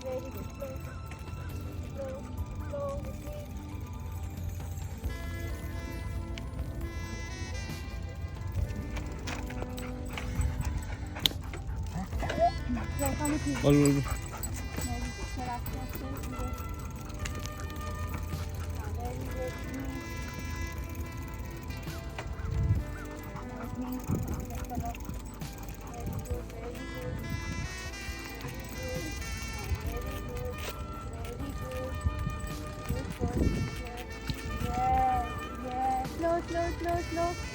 Very good. Slow, slow, slow. Repeat. Slow, come with me. Ball ball ball. Very good. Sir, আস্তে আস্তে ধীরে। Very good. চলো। Very good, very good. Very good. Very good. Good boy. Yes, yes. Slow, slow, slow, slow.